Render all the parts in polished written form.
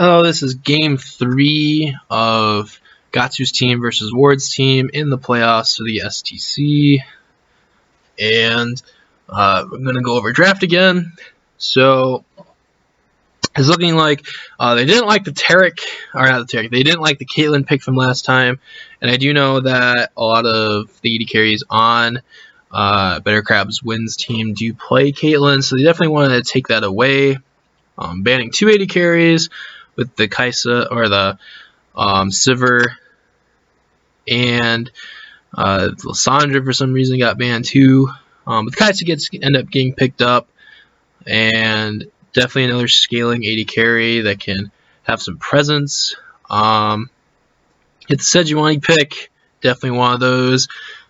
Hello, this is Game 3 of Gatsu's team versus Ward's team in the playoffs for the STC. And I'm going to go over draft again. So it's looking like they didn't like the Taric, or not the Taric, they didn't like the Caitlyn pick from last time. And I do know that a lot of the AD carries on Better Crabs Wins team do play Caitlyn, so they definitely wanted to take that away. Banning 2 AD carries with the Kaisa or the Sivir, and Lissandra for some reason got banned too. But Kaisa end up getting picked up, and definitely another scaling AD carry that can have some presence. Get the Sejuani pick, definitely one of those.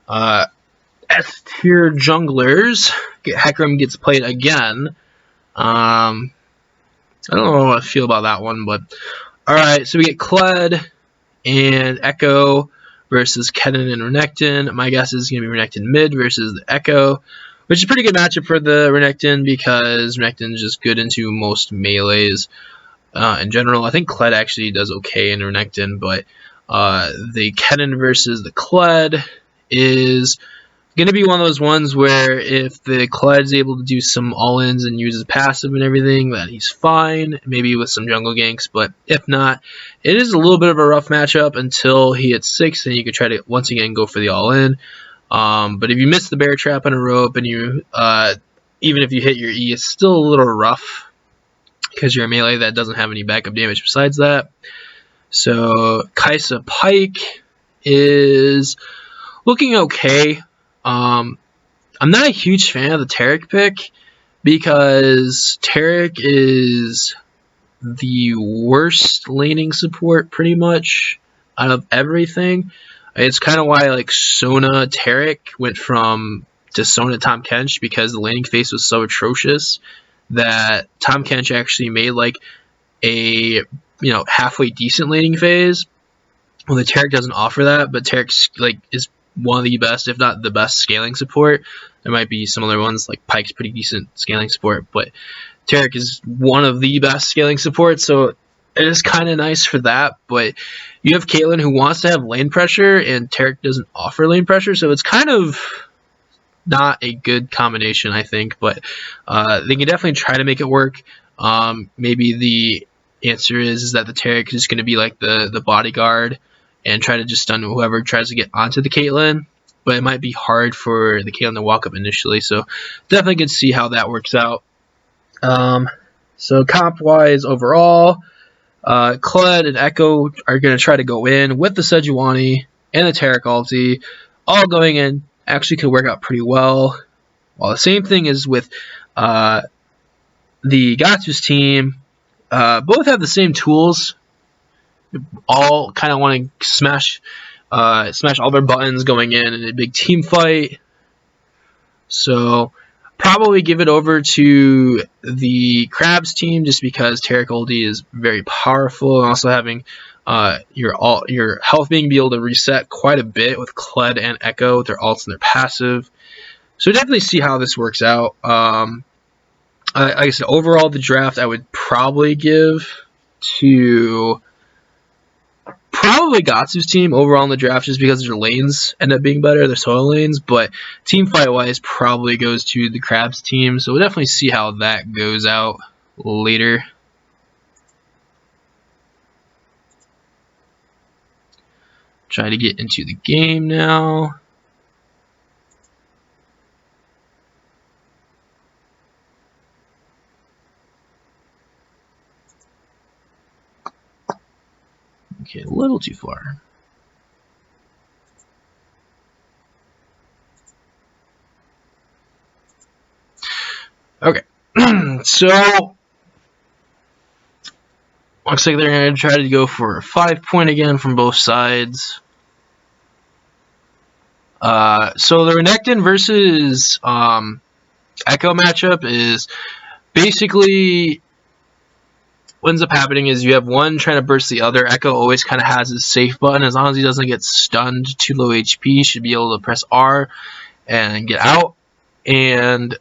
S tier junglers. Hecarim gets played again. I don't know how I feel about that one, but alright, so we get Kled and Echo versus Kennen and Renekton. My guess is going to be Renekton mid versus the Echo, which is a pretty good matchup for the Renekton because Renekton is just good into most melees in general. I think Kled actually does okay in Renekton, but the Kennen versus the Kled is going to be one of those ones where if the Kled is able to do some all-ins and use his passive and everything, that he's fine, maybe with some jungle ganks, but if not, it is a little bit of a rough matchup until he hits 6, and you can try to, once again, go for the all-in. But if you miss the bear trap on a rope, and you even if you hit your E, it's still a little rough, because you're a melee that doesn't have any backup damage besides that. So, Kaisa Pyke is looking okay. I'm not a huge fan of the Taric pick because Taric is the worst laning support pretty much out of everything. It's kind of why like Sona Taric went to Sona Tahm Kench, because the laning phase was so atrocious that Tahm Kench actually made like a halfway decent laning phase. Well, the Taric doesn't offer that, but Taric is one of the best, if not the best, scaling support. There might be some other ones, like Pyke's pretty decent scaling support, but Taric is one of the best scaling supports, so it is kind of nice for that. But you have Caitlyn who wants to have lane pressure, and Taric doesn't offer lane pressure, so it's kind of not a good combination, I think, but they can definitely try to make it work. Maybe the answer is that the Taric is going to be like the bodyguard and try to just stun whoever tries to get onto the Caitlyn, but it might be hard for the Caitlyn to walk up initially, so definitely can see how that works out. So comp-wise overall, Kled and Echo are going to try to go in with the Sejuani and the Taric ulti, all going in. Actually could work out pretty well. While the same thing is with the Gatsu's team, both have the same tools. All kind of want to smash all their buttons going in a big team fight. So probably give it over to the Crabs team just because Taric ulti is very powerful, and also having your health being able to reset quite a bit with Kled and Echo with their ults and their passive. So definitely see how this works out. Like I said, overall the draft I would probably give to probably Gatsu's team overall in the draft, just because their lanes end up being better, their solo lanes, but team fight wise probably goes to the Crabs team, so we'll definitely see how that goes out later. Try to get into the game now. Okay, a little too far. Okay, so looks like they're going to try to go for a 5-point again from both sides. So the Renekton versus Echo matchup is basically what ends up happening is you have one trying to burst the other. Echo always kind of has his safe button. As long as he doesn't get stunned to low HP, he should be able to press R and get out. And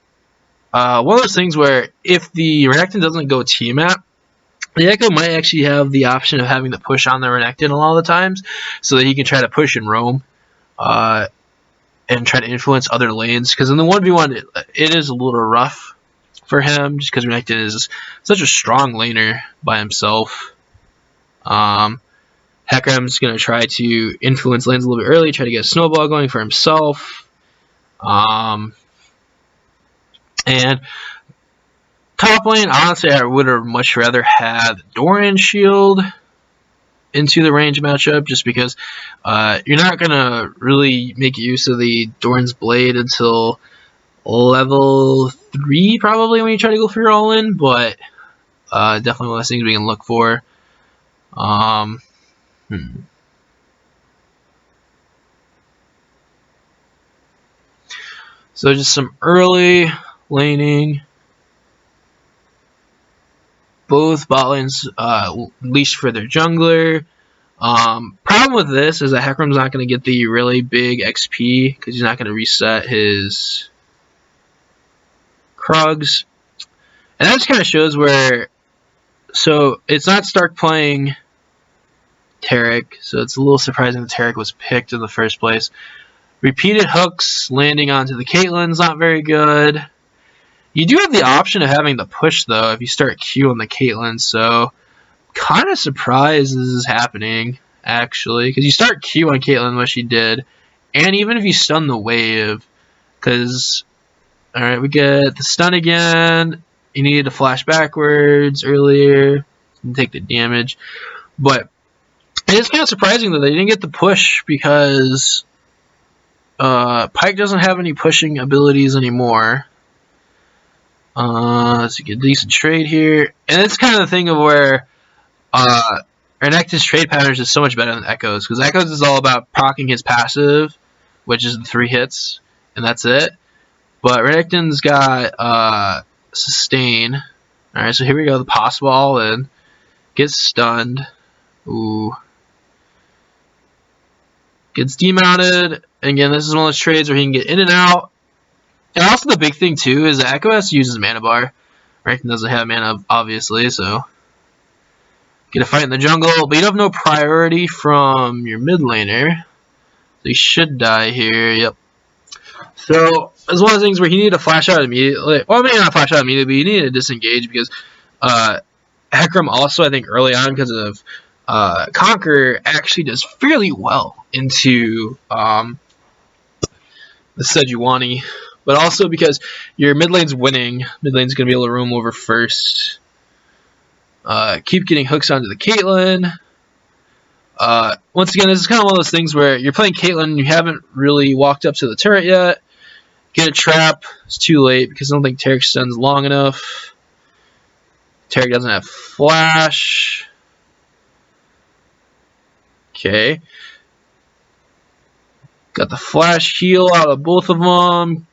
one of those things where if the Renekton doesn't go Tiamat, The Echo might actually have the option of having to push on the Renekton a lot of the times, so that he can try to push and roam, and try to influence other lanes. Because in the 1v1, it is a little rough for him, just because Renekton is such a strong laner by himself. Hecarim's going to try to influence lanes a little bit early, try to get a snowball going for himself. And top lane, honestly, I would have much rather had Doran shield into the range matchup, just because you're not going to really make use of the Doran's Blade until level 3, probably, when you try to go for your all-in, but definitely one of those things we can look for. So just some early laning. Both bot lanes leashed for their jungler. Problem with this is that Hecarim's not going to get the really big XP because he's not going to reset his Krugs. And that just kind of shows where... So it's not Stark playing Taric, so it's a little surprising that Taric was picked in the first place. Repeated hooks landing onto the Caitlyn's not very good. You do have the option of having the push, though, if you start Q on the Caitlyn, so kind of surprised this is happening, actually, because you start Q on Caitlyn, what she did, and even if you stun the wave, because, alright, we get the stun again, you needed to flash backwards earlier and take the damage, but it is kind of surprising that they didn't get the push, because Pyke doesn't have any pushing abilities anymore. Let's get a decent trade here. And it's kind of the thing of where Renekton's trade patterns is so much better than Echo's, because Echo's is all about proccing his passive, which is the 3 hits, and that's it. But Renekton's got sustain. Alright, so here we go, the possible all-in. Gets stunned. Ooh. Gets demounted. Again, this is one of those trades where he can get in and out. And also the big thing, too, is that Echo has to use his mana bar. Renekton doesn't have mana, obviously, so... Get a fight in the jungle, but you have no priority from your mid laner. So you should die here, yep. So, it's one of the things where he needed to flash out immediately. Well, maybe not flash out immediately, but he needed to disengage, because Hecarim also, I think, early on, because of Conquer, actually does fairly well into the Sejuani. But also because your mid lane's winning, mid lane's going to be able to roam over first. Keep getting hooks onto the Caitlyn. Once again, this is kind of one of those things where you're playing Caitlyn and you haven't really walked up to the turret yet. Get a trap. It's too late because I don't think Taric stuns long enough. Taric doesn't have flash. Okay. Got the flash heal out of both of them.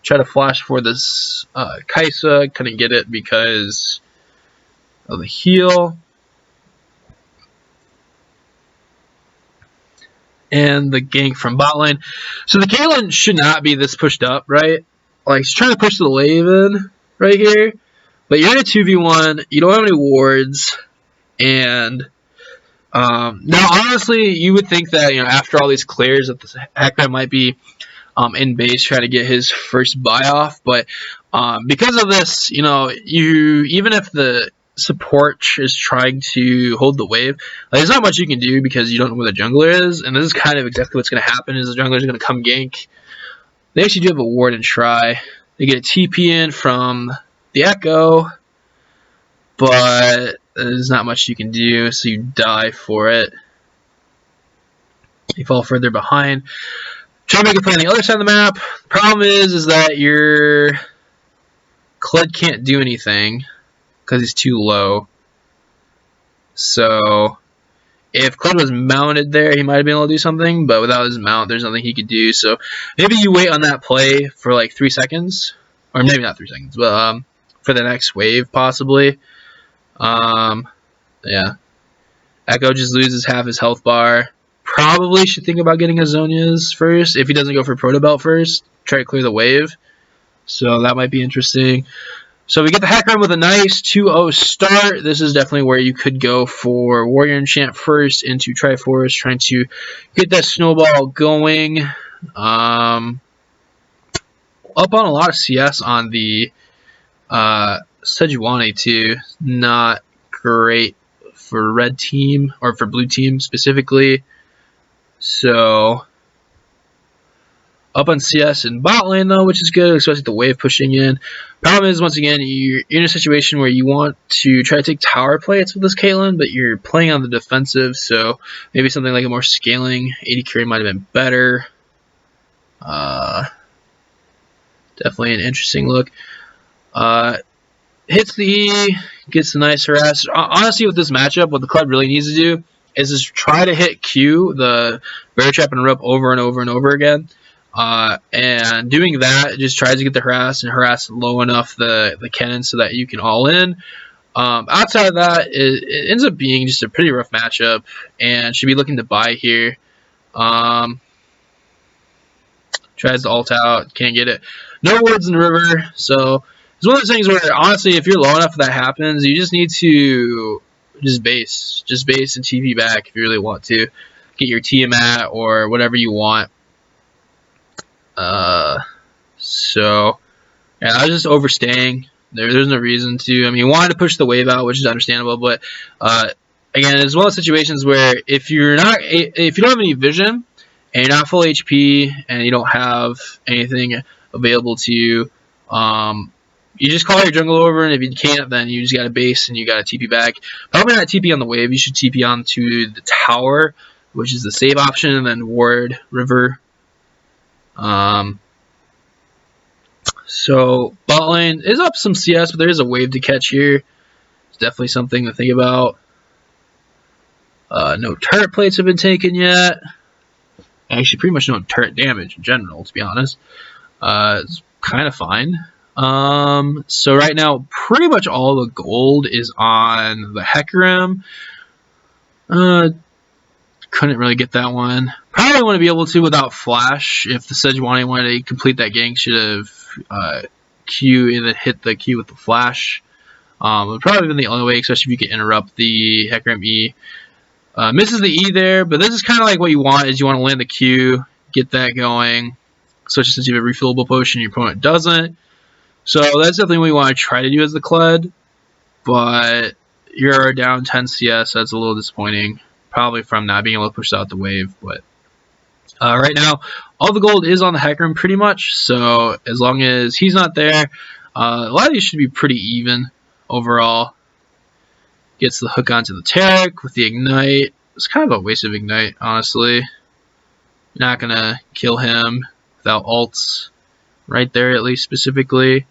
Try to flash for this Kai'Sa. Couldn't get it because of the heal. And the gank from bot lane. So the Caitlyn should not be this pushed up, right? Like, she's trying to push the wave in right here. But you're in a 2v1. You don't have any wards. And now, honestly, you would think that, you know, after all these clears, that the Hecarim might be in base trying to get his first buy off. But because of this, you know, even if the support is trying to hold the wave, like, there's not much you can do because you don't know where the jungler is. And this is kind of exactly what's going to happen, is the jungler is going to come gank. They actually do have a ward and try. They get a TP in from the Echo, but there's not much you can do, so you die for it. You fall further behind. Try to make a play on the other side of the map. The problem is that your Kled can't do anything because he's too low. So if Kled was mounted there, he might have been able to do something, but without his mount, there's nothing he could do. So maybe you wait on that play for like 3 seconds, or maybe not 3 seconds, but for the next wave possibly. Yeah. Echo just loses half his health bar. Probably should think about getting a Zhonya's first. If he doesn't go for Protobelt first, try to clear the wave. So that might be interesting. So we get the Hecarim with a nice 2-0 start. This is definitely where you could go for Warrior Enchant first into Triforce, trying to get that snowball going. Up on a lot of CS on the Sejuani too. Not great for red team, or for blue team specifically. So up on CS and bot lane though, which is good, especially the wave pushing in. Problem is, once again, you're in a situation where you want to try to take tower plates with this Caitlyn, but you're playing on the defensive, so maybe something like a more scaling AD carry might have been better. Definitely an interesting look. Hits the E, gets a nice harass. Honestly, with this matchup, what the club really needs to do is just try to hit Q, the Bear Trap and Rope, over and over and over again. And doing that, just tries to get the harass and harass low enough the cannon so that you can all in. Outside of that, it ends up being just a pretty rough matchup, and should be looking to buy here. Tries to ult out, can't get it. No wards in the river, so it's one of those things where, honestly, if you're low enough that happens, you just need to just base and TP back if you really want to. Get your Tiamat or whatever you want. So yeah, I was just overstaying. There's no reason to. I mean, he wanted to push the wave out, which is understandable, but again, it's one of those situations where if you don't have any vision and you're not full HP and you don't have anything available to you, you just call your jungle over, and if you can't, then you just got to base and you got to TP back. Probably not TP on the wave. You should TP onto the tower, which is the save option, and then ward river. So bot lane is up some CS, but there is a wave to catch here. It's definitely something to think about. No turret plates have been taken yet. Actually, pretty much no turret damage in general, to be honest. It's kind of fine. So right now, pretty much all the gold is on the Hecarim. Couldn't really get that one. Probably want to be able to without flash. If the Sejuani wanted to complete that gank, should have Q and then hit the Q with the flash. Would probably been the only way, especially if you can interrupt the Hecarim E. Misses the E there, but this is kind of like what you want, is you want to land the Q, get that going, especially since you have a refillable potion and your opponent doesn't. So that's definitely what you want to try to do as the Kled, but you're down 10 CS, that's a little disappointing. Probably from not being able to push out the wave, but right now, all the gold is on the Hecarim pretty much, so as long as he's not there, a lot of these should be pretty even overall. Gets the hook onto the Taric with the Ignite. It's kind of a waste of Ignite, honestly. Not going to kill him without ults right there, at least specifically.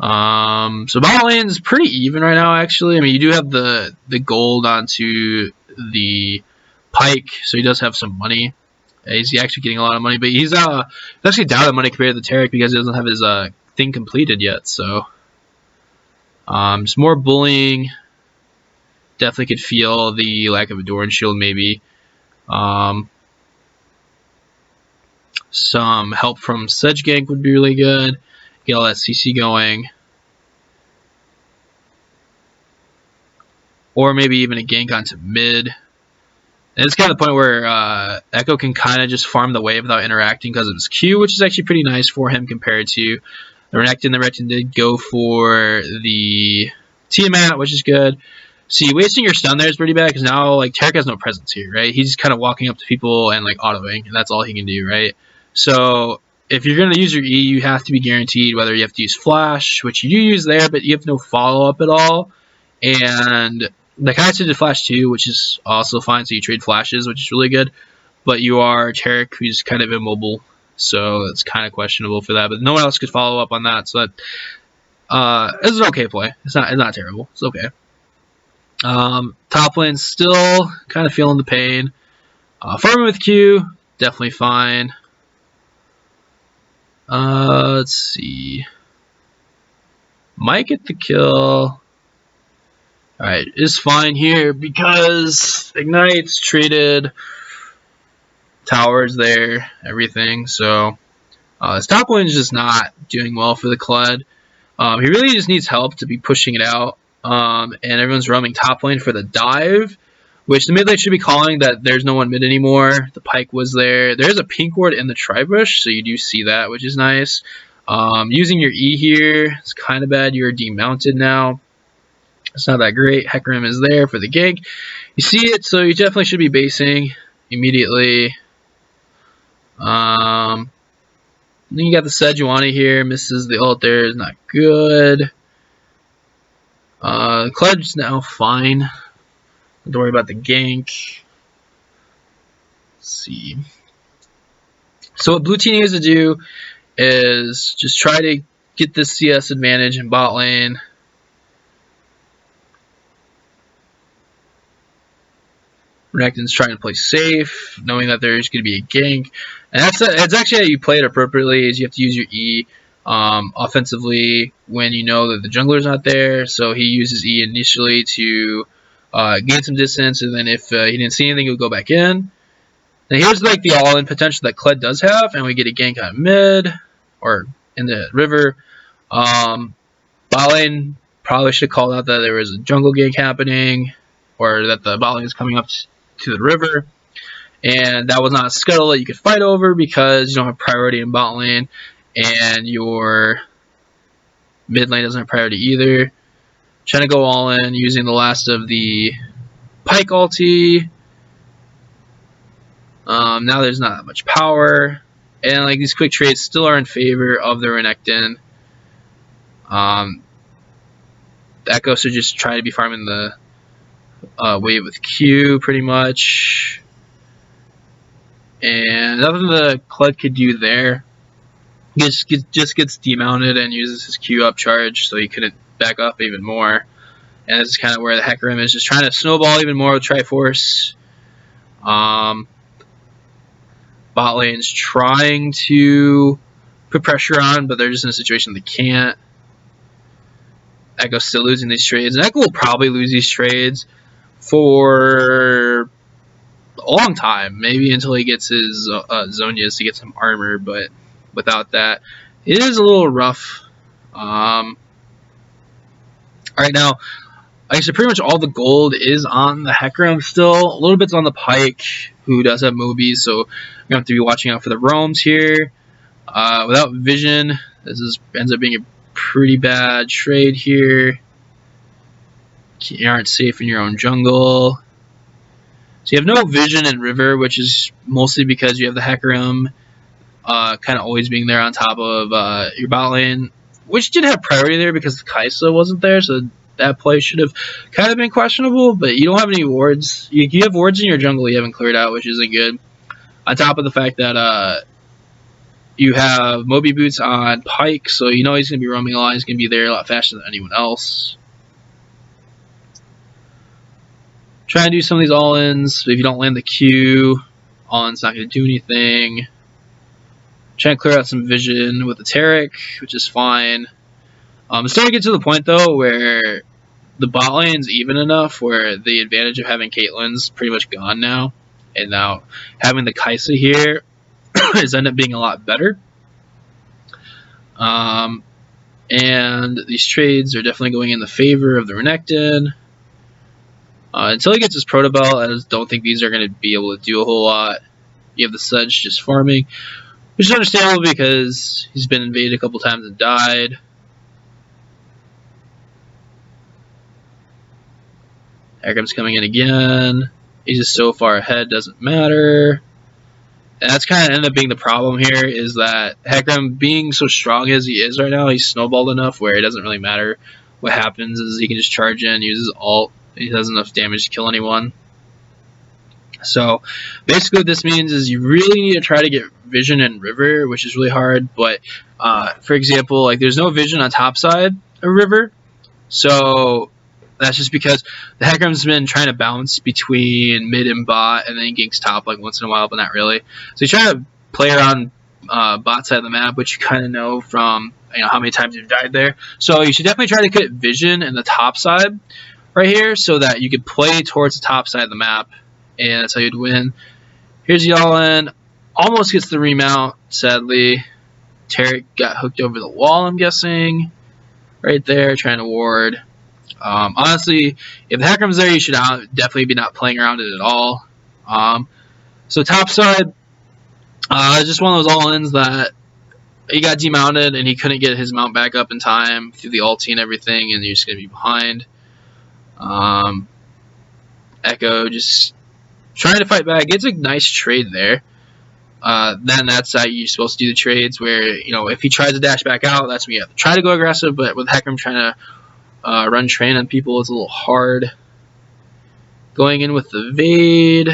So bot lane's pretty even right now, actually. I mean, you do have the gold onto the Pyke, so he does have some money. He's actually getting a lot of money, but he's actually down on money compared to the Taric because he doesn't have his thing completed yet. So just more bullying. Definitely could feel the lack of a Doran shield, maybe. Some help from Sedge Gank would be really good. Get all that CC going. Or maybe even a gank onto mid. And it's kind of the point where Echo can kind of just farm the wave without interacting because of his Q, which is actually pretty nice for him compared to the Renekton. The Renekton did go for the Tiamat, which is good. See, wasting your stun there is pretty bad because now, like, Taric has no presence here, right? He's just kind of walking up to people and, like, autoing, and that's all he can do, right? So if you're going to use your E, you have to be guaranteed whether you have to use Flash, which you do use there, but you have no follow-up at all. And the Kai'Sa did Flash too, which is also fine, so you trade Flashes, which is really good. But you are Taric, who's kind of immobile, so it's kind of questionable for that. But no one else could follow up on that, so that, it's an okay play. It's not terrible. It's okay. Top lane still kind of feeling the pain. Farming with Q, definitely fine. Let's see. Might get the kill. Alright, is fine here because Ignite's traded, towers there, everything. So this top lane is just not doing well for the Kled. He really just needs help to be pushing it out. And everyone's roaming top lane for the dive, which the mid lane should be calling that there's no one mid anymore. The Pyke was there. There's a pink ward in the Tribush, so you do see that, which is nice. Using your E here is kind of bad. You're demounted now. It's not that great. Hecarim is there for the gank. You see it, so you definitely should be basing immediately. Then you got the Sejuani here. Misses the ult there. Is not good. Cled's now fine. Don't worry about the gank. Let's see. So what blue team needs to do is just try to get this CS advantage in bot lane. Renekton's trying to play safe, knowing that there's going to be a gank. And that's actually how you play it appropriately, is you have to use your E offensively when you know that the jungler's not there. So he uses E initially to gain some distance, and then if he didn't see anything, he'll go back in. Now here's like the all-in potential that Kled does have, and we get a gank on mid, or in the river. Bot lane probably should have called out that there was a jungle gank happening, or that the bot lane is coming up to the river. And that was not a scuttle that you could fight over because you don't have priority in bot lane, and your mid lane doesn't have priority either. Trying to go all in using the last of the Pyke ulti. Now there's not that much power, and like these quick trades still are in favor of the Renekton. The Echo should just try to be farming the wave with Q pretty much. And nothing the Kled could do there. He just gets demounted and uses his Q up charge, so he couldn't back up even more. And this is kind of where the Hecarim is just trying to snowball even more with Triforce. Bot lane's trying to put pressure on, but they're just in a situation they can't. Echo's still losing these trades, and Echo will probably lose these trades for a long time, maybe until he gets his Zhonya's to get some armor, but without that, it is a little rough. Alright, now, like I said, pretty much all the gold is on the Hecarim still. A little bit's on the Pyke, who does have Mobies, so we have to be watching out for the roams here. Without vision, ends up being a pretty bad trade here. You aren't safe in your own jungle. So you have no vision in river, which is mostly because you have the Hecarim kind of always being there on top of your bot lane, which did have priority there because the Kai'Sa wasn't there, so that play should have kind of been questionable, but you don't have any wards. You have wards in your jungle you haven't cleared out, which isn't good. On top of the fact that you have Moby Boots on Pyke, so you know he's going to be roaming a lot. He's going to be there a lot faster than anyone else. Try to do some of these all-ins. If you don't land the Q, all-in's not going to do anything. Trying to clear out some vision with the Taric, which is fine. It's starting to get to the point, though, where the bot lane's even enough where the advantage of having Caitlyn's pretty much gone now. And now having the Kai'Sa here has ended up being a lot better. And these trades are definitely going in the favor of the Renekton. Until he gets his Proto Belt, I just don't think these are going to be able to do a whole lot. You have the Sedge just farming, which is understandable because he's been invaded a couple times and died. Hecarim's coming in again. He's just so far ahead, doesn't matter. And that's kind of ended up being the problem here, is that Hecarim, being so strong as he is right now, he's snowballed enough where it doesn't really matter what happens, is he can just charge in, use his ult. He has enough damage to kill anyone. So basically what this means is you really need to try to get vision in river, which is really hard. But for example, like there's no vision on top side of river. So that's just because the Hecarim's been trying to bounce between mid and bot, and then ganks top like once in a while, but not really. So he's trying to play around bot side of the map, which you kind of know from how many times you've died there. So you should definitely try to get vision in the top side right here, so that you could play towards the top side of the map, and that's how you'd win. Here's the all-in. Almost gets the remount, sadly. Taric got hooked over the wall, I'm guessing. right there, trying to ward. Honestly, if the Hecarim's there, you should definitely be not playing around it at all. So top side, just one of those all-ins that he got demounted and he couldn't get his mount back up in time through the ulti and everything, and you're just going to be behind. Echo just trying to fight back. Gets a nice trade there. Then that's how you're supposed to do the trades where, if he tries to dash back out, that's when you have to try to go aggressive, but with Hecarim trying to run train on people, it's a little hard. Going in with the Vade.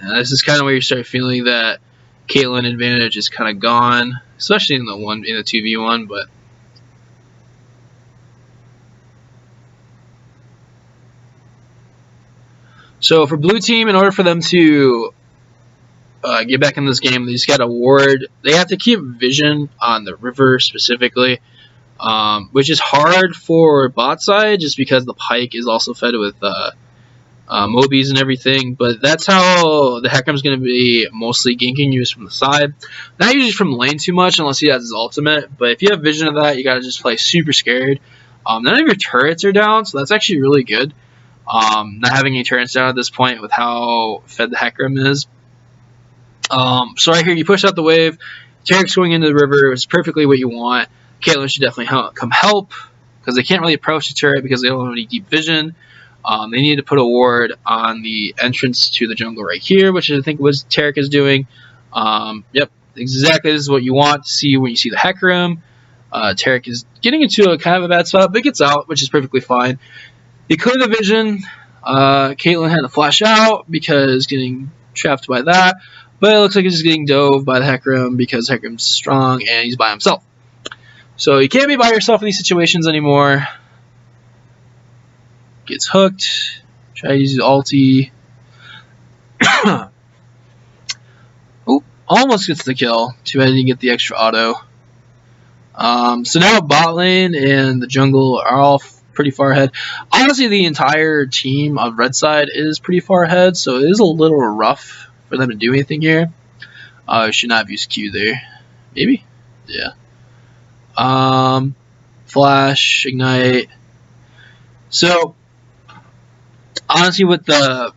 This is kind of where you start feeling that Caitlyn advantage is kind of gone, especially in the 2v1. But so for blue team, in order for them to get back in this game, they just got to ward. They have to keep vision on the river specifically, which is hard for bot side just because the Pyke is also fed with Mobies and everything, but that's how the Hecarim's going to be mostly ganking you from the side. Not usually from lane too much unless he has his ultimate, but if you have vision of that, you got to just play super scared. None of your turrets are down, so that's actually really good. Not having any turrets down at this point with how fed the Hecarim is. So right here, you push out the wave. Tarek's going into the river is perfectly what you want. Caitlyn should definitely come help because they can't really approach the turret because they don't have any deep vision. They need to put a ward on the entrance to the jungle right here, which I think was Tarek is doing. Yep, exactly. This is what you want to see when you see the Hecarim. Tarek is getting into a kind of a bad spot, but gets out, which is perfectly fine. He cleared the vision. Caitlyn had to flash out because getting trapped by that. But it looks like he's just getting dove by the Hecarim because Hecarim's strong and he's by himself. So you can't be by yourself in these situations anymore. Gets hooked. Try to use his ulti. Oh, almost gets the kill. Too bad he didn't get the extra auto. So now bot lane and the jungle are all pretty far ahead. Honestly, the entire team of red side is pretty far ahead, so it is a little rough for them to do anything here. Should not have used Q there. Maybe? Yeah. Flash, ignite. So honestly, what the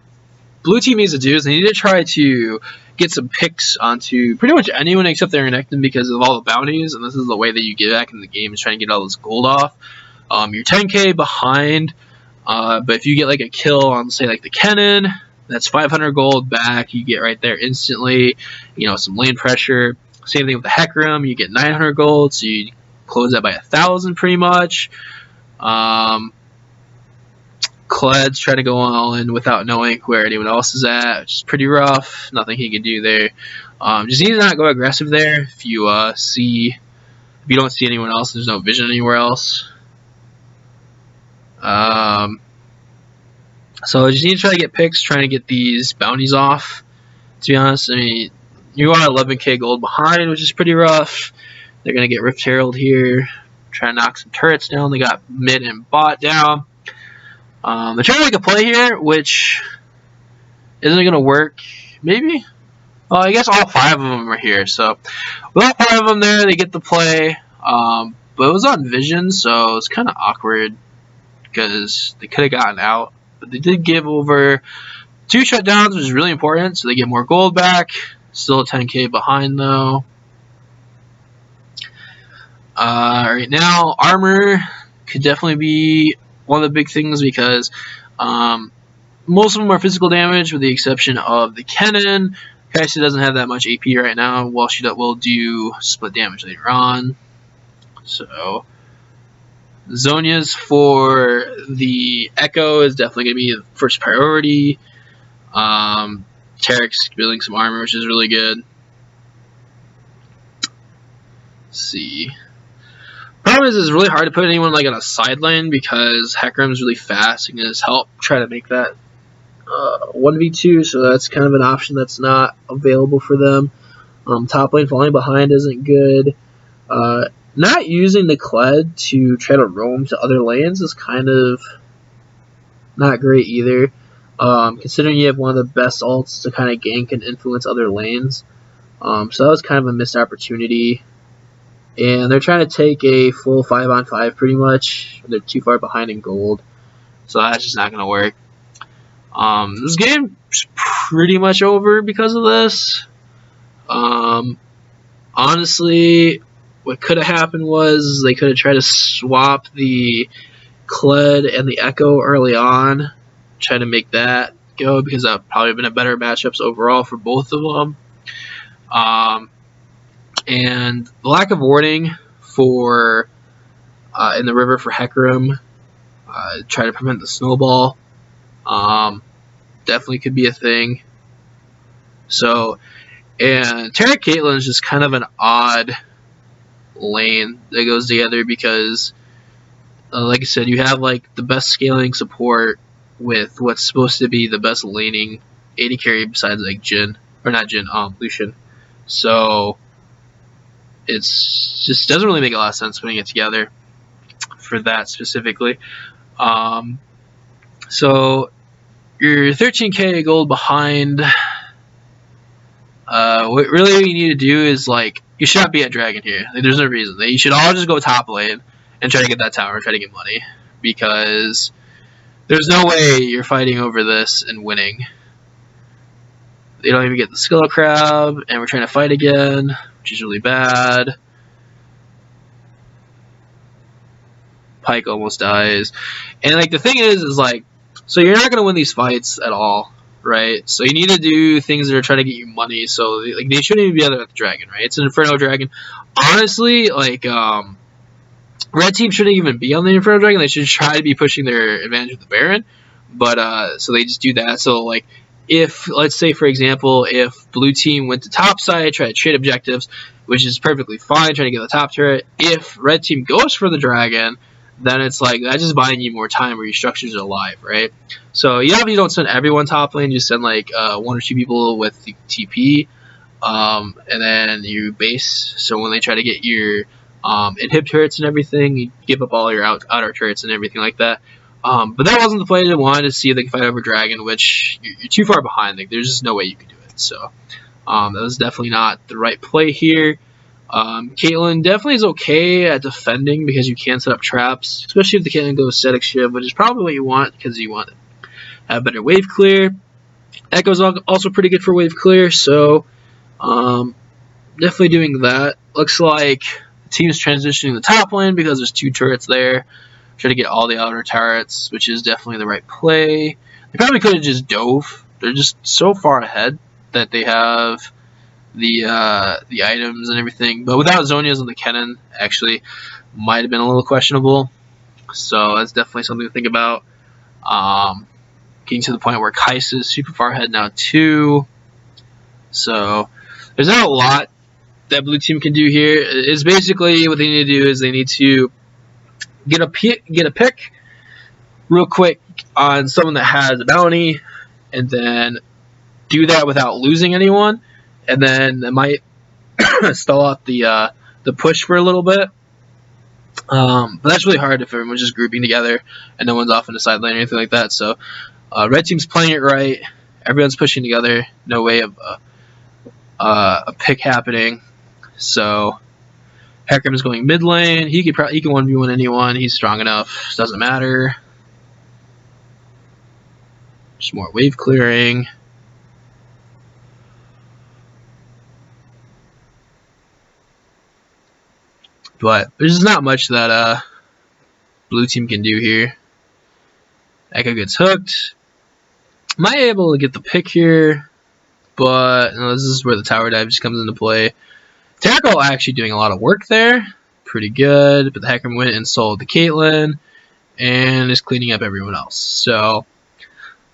blue team needs to do is they need to try to get some picks onto pretty much anyone except their Renekton because of all the bounties, and this is the way that you get back in the game is trying to get all this gold off. You're 10k behind, but if you get like a kill on, say, like the Kennen, that's 500 gold back. You get right there instantly. Some lane pressure. Same thing with the Hecarim. You get 900 gold, so you close that by 1,000 pretty much. Kled's trying to go all in without knowing where anyone else is at, which is pretty rough. Nothing he can do there. Just need to not go aggressive there. If you don't see anyone else, there's no vision anywhere else. So just need to try to get picks, trying to get these bounties off. To be honest, I mean, you are 11k gold behind, which is pretty rough. They're gonna get Rift Herald here, try to knock some turrets down. They got mid and bot down. They're trying to make a play here, which isn't going to work. Maybe? Well, I guess all 5 of them are here. So, with all 5 of them there, they get the play. But it was on vision, so it's kind of awkward because they could have gotten out. But they did give over 2 shutdowns, which is really important, so they get more gold back. Still 10k behind, though. Right now, armor could definitely be one of the big things because most of them are physical damage with the exception of the Kennen. Kai'Sa doesn't have that much AP right now, while she will do split damage later on. So Zhonya's for the Echo is definitely going to be the first priority. Tarek's building some armor, which is really good. Let's see. Problem is, it's really hard to put anyone like on a side lane because Hecarim's really fast and can just help try to make that 1v2, so that's kind of an option that's not available for them. Top lane falling behind isn't good. Not using the Kled to try to roam to other lanes is kind of not great either. Considering you have one of the best ults to kind of gank and influence other lanes. So that was kind of a missed opportunity. And they're trying to take a full 5-on-5 pretty much. They're too far behind in gold. So that's just not going to work. This game's pretty much over because of this. Honestly, what could have happened was they could have tried to swap the Kled and the Echo early on. Try to make that go because that would probably have been a better matchups overall for both of them. And the lack of warding for in the river for Hecarim, try to prevent the snowball, definitely could be a thing. So, and Terra Caitlyn is just kind of an odd lane that goes together because, like I said, you have like the best scaling support with what's supposed to be the best laning AD carry besides like Jhin, or not Jhin, Lucian. So it's just doesn't really make a lot of sense putting it together for that specifically. So you're 13k gold behind. What really you need to do is like you should not be at Dragon here. Like, there's no reason. You should all just go top lane and try to get that tower and try to get money because there's no way you're fighting over this and winning. They don't even get the Skull Crab, and we're trying to fight again, which is really bad. Pyke almost dies. And like the thing is like, so you're not going to win these fights at all, right? So you need to do things that are trying to get you money. So like they shouldn't even be other at the dragon, right? It's an Inferno Dragon. Honestly, like Red Team shouldn't even be on the Inferno Dragon. They should try to be pushing their advantage with the Baron. But so they just do that. So like if, let's say for example, if Blue Team went to top side, try to trade objectives, which is perfectly fine, trying to get the top turret. If Red Team goes for the dragon, then it's like that's just buying you more time where your structures are alive, right? So you obviously don't send everyone top lane, just send like 1 or 2 people with the TP, and then you base. So when they try to get your inhib turrets and everything, you give up all your outer turrets and everything like that. But that wasn't the play they wanted to see if they could fight over dragon, which you're too far behind. Like there's just no way you could do it. So that was definitely not the right play here. Caitlyn definitely is okay at defending because you can set up traps, especially if the Caitlyn goes static shiv, which is probably what you want because you want to have better wave clear. Echo's also pretty good for wave clear, so definitely doing that. Looks like the team's transitioning the top lane because there's 2 turrets there. Try to get all the outer turrets, which is definitely the right play. They probably could have just dove. They're just so far ahead that they have the items and everything, but without Zhonya's on the Kennen, actually might have been a little questionable. So that's definitely something to think about. Getting to the point where Kai'Sa is super far ahead now too. So there's not a lot that Blue Team can do here. It's basically what they need to do is they need to get a pick real quick on someone that has a bounty, and then do that without losing anyone. And then it might stall out the push for a little bit. But that's really hard if everyone's just grouping together and no one's off in the side lane or anything like that. So Red Team's playing it right. Everyone's pushing together. No way of a pick happening. So Hecarim is going mid lane. He can 1v1 anyone. He's strong enough. Doesn't matter. Just more wave clearing. But there's not much that Blue Team can do here. Echo gets hooked. Might be able to get the pick here, but this is where the tower dive just comes into play. Tackle actually doing a lot of work there. Pretty good, but the Hecarim went and sold the Caitlyn and is cleaning up everyone else. So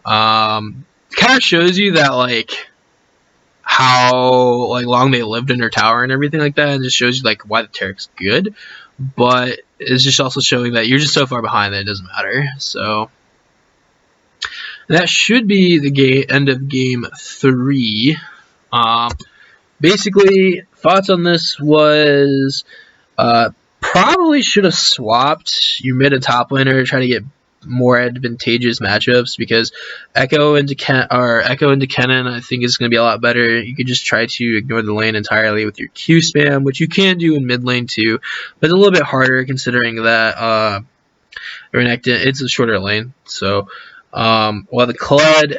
kind of shows you that like how like long they lived in her tower and everything like that, and just shows you like why the Tariq's good, but it's just also showing that you're just so far behind that it doesn't matter. So that should be the end of game 3. Basically, thoughts on this was probably should have swapped your mid and top laner, try to get more advantageous matchups because Echo into Kennen I think is going to be a lot better. You could just try to ignore the lane entirely with your Q spam, which you can do in mid lane too, but it's a little bit harder considering that Renekton, it's a shorter lane. So while the Kled,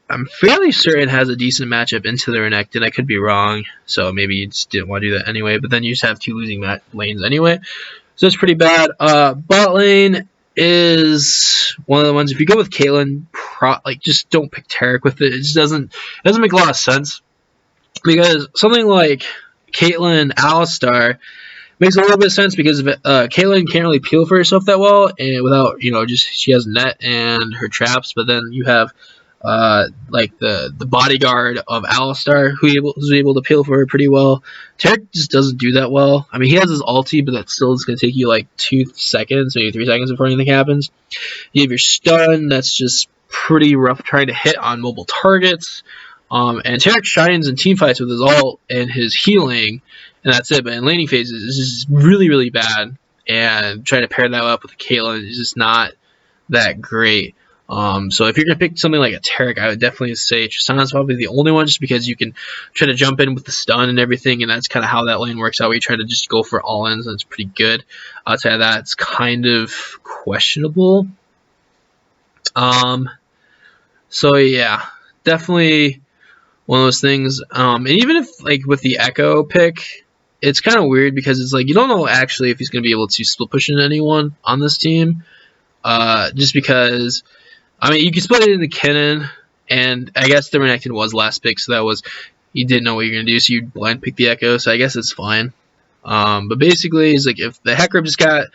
I'm fairly certain has a decent matchup into the Renekton. I could be wrong, so maybe you just didn't want to do that anyway. But then you just have 2 losing lanes anyway, so it's pretty bad. Bot lane is one of the ones. If you go with Caitlyn, just don't pick Taric with it. It just doesn't make a lot of sense because something like Caitlyn Alistar makes a little bit of sense because Caitlyn can't really peel for herself that well, and without just she has net and her traps. But then you have like the bodyguard of Alistar who's able to peel for her pretty well. Taric just doesn't do that well. I mean, he has his ulti, but that still is going to take you like 2 seconds, maybe 3 seconds before anything happens. You have your stun. That's just pretty rough trying to hit on mobile targets. And Taric shines in team fights with his ult and his healing, and that's it. But in laning phases, it's just really, really bad. And trying to pair that up with a Caitlyn is just not that great. So if you're going to pick something like a Taric, I would definitely say Tristana's probably the only one, just because you can try to jump in with the stun and everything, and that's kind of how that lane works out, where you try to just go for all-ins, and it's pretty good. Outside of that, it's kind of questionable. So yeah, definitely one of those things. And even if, like, with the Echo pick, it's kind of weird because it's like you don't know actually if he's going to be able to split push into anyone on this team. Just because, I mean, you can split it into Kennen, and I guess the Renekton was last pick, so that was, you didn't know what you're going to do, so you blind pick the Echo, so I guess it's fine. But basically, it's like if the Hecarim just got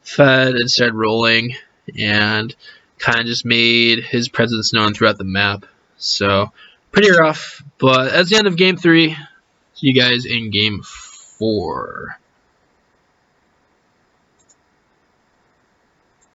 fed and started rolling, and kind of just made his presence known throughout the map. So, pretty rough, but that's the end of Game 3. See you guys in Game 4.